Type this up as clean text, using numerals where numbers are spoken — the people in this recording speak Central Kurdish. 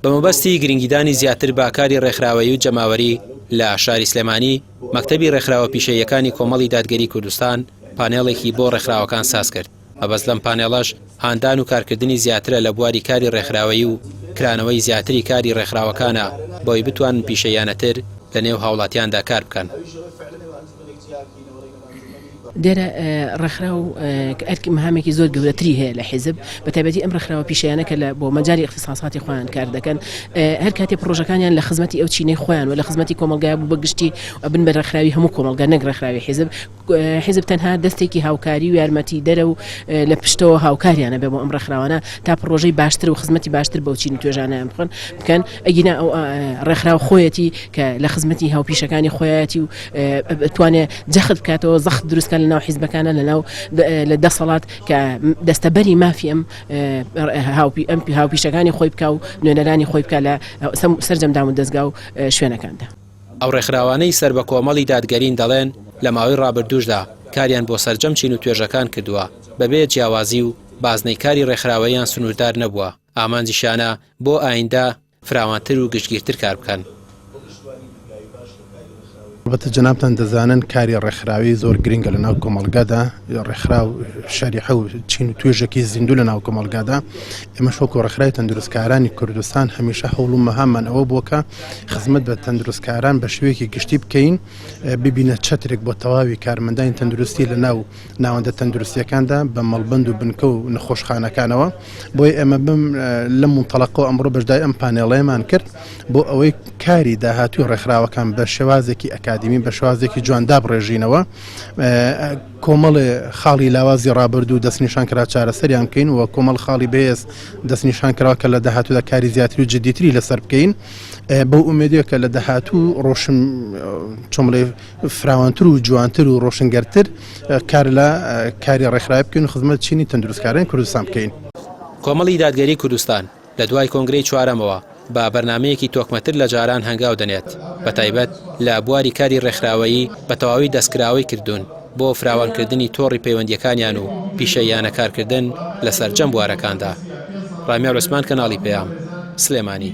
بە مەبەستی گرنگیدانی زیاتر بە کاری ڕێکخراوەیی و جەماوەری لە شاری سلێمانی مەکتەبی ڕێکخراوە پیشەیەکانی کۆمەڵی دادگەری کوردستان پانێڵێکی بۆ ڕێکخراوەکان ساز کرد. مەبەست لەم پانێڵەش هاندان و کارکردنی زیاترە لە بواری کاری ڕێکخراوەیی و کرانەوەی زیاتری کاری ڕێکخراوەکانە بۆی بتوانن پیشەیانەتر لە نێو هاوڵاتیاندا کار بکەن. دێرە ڕێکخراو ئەرکی مەهامێکی زۆر گەورەتری هەیە لە حیزب بە تایبەتی ئەم ڕێکخراوە پیشەیانەکە لە بۆ مەجاری اختصاصاتی خۆیان کار دەکەن هەر کاتێ پرۆژەکانیان لە خزمەتی ئەو چینەی خۆیان و لە خزمەتی کۆمەلگای بوو بەگشتی بن بە ڕێکخراوی هەموو کۆمەلگا نەک ڕێکخراوی حیزب تەنها دەستێکی هاوکاری و یارمەتی دەرە و لە پشتەوە هاوکاریانە بێ بۆ ئەم ڕێکخراوانە تا پرۆژەی باشتر و خزمەتی باشتر بەو چین و توێژانیان بکەن ئەگینا ئەو ڕێکخراو خۆیەتی کە لە خزمەتی هاوپیشەکانی خۆیەتی و بتوانێت جەخت بکاتەوە زەخت دروستکە لە ناو حیزبەکانە لە دەسەڵات کە دەستەبەری مافی ئەم هاوپیشەکانی خۆی بکە و نوێنەرانی خۆی بکە لە سەرجەمدام و دەستگا و شوێنەکاندا. ئەو ڕێکخراوانەی سەر بە کۆمەڵی دادگەرین دەڵێن لە ماوەی ڕابردووشدا کاریان بۆ سەرجەم چین و توێژەکان کردووە بەبێ جیاوازی و بازنەی کاری ڕێکخراوەیان سنووردار نەبووە ئامانجیشانە بۆ ئایندە فراوانتر و گشتگیرتر کار بکەن. البته جنابتان دەزانن کاری ڕێکخراوی زۆر گرنگە لە ناو کۆمەلگادا ڕێکخراو شەریحە و چین و توێژێکی زیندوو لە ناو کۆمەلگادا ئێمە شۆک و ڕێکخراوی تەندروستکارانی کوردستان هەمیشە هەوڵ و مەهاممان ئەوە بووە کە خزمەت بە تەندروستکاران بە شێوەیەکی گشتی بکەین ببینە چەترێک بۆ تەواوی کارمەندانی تەندروستی لە ناو ناوەندە تەندروستیەکاندا بە مەڵبەند و بنکە و نەخۆشخانەکانەوە بۆی ئێمە بم لە منتەڵەقەوە ئەمڕۆ بەشدای ئەم پانێڵەیەمان کرد بۆ ئەوەی کاری داهاتوی ڕێکخراوەکان بە شێوازێکی ئەکادمی بە شێوازێکی جواندا بڕێژینەوە کۆمەڵی خاڵی لاوازی ڕابردوو دەستنیشان کرا چارەسەریان بکەین و کۆمەڵ خاڵی بەهێز دەستنیشان کراوە کە لە داهاتوودا کاری زیاتری و جدیتری لەسەر بکەین بەو ئومێدیە کە لە داهاتوو ڕۆشن چۆمڵێ فراوانتر و جوانتر و ڕۆشنگەرتر کار لە کاری ڕێکخراوی بکەین و خزمەت چینی تەندروستکارانی کوردستان بکەین. کۆمەڵی دادگەری کوردستان لە دوای کۆنگرەی چوارەمەوە با بەرنمەیەکی تۆکمەتر لە جاران هەنگاو دەنێت بە تایبەت لە بواری کاری ڕێکخراوەیی بە تەواوی دەستکراوی کردوون بۆ فراوانکردنی تۆڕی پەیوەندیەکانیان و پیشەیانە کارکردن لەسەر جەم بوارەکاندا. ڕامیار عوسمان کەناڵی پەیام سلێمانی.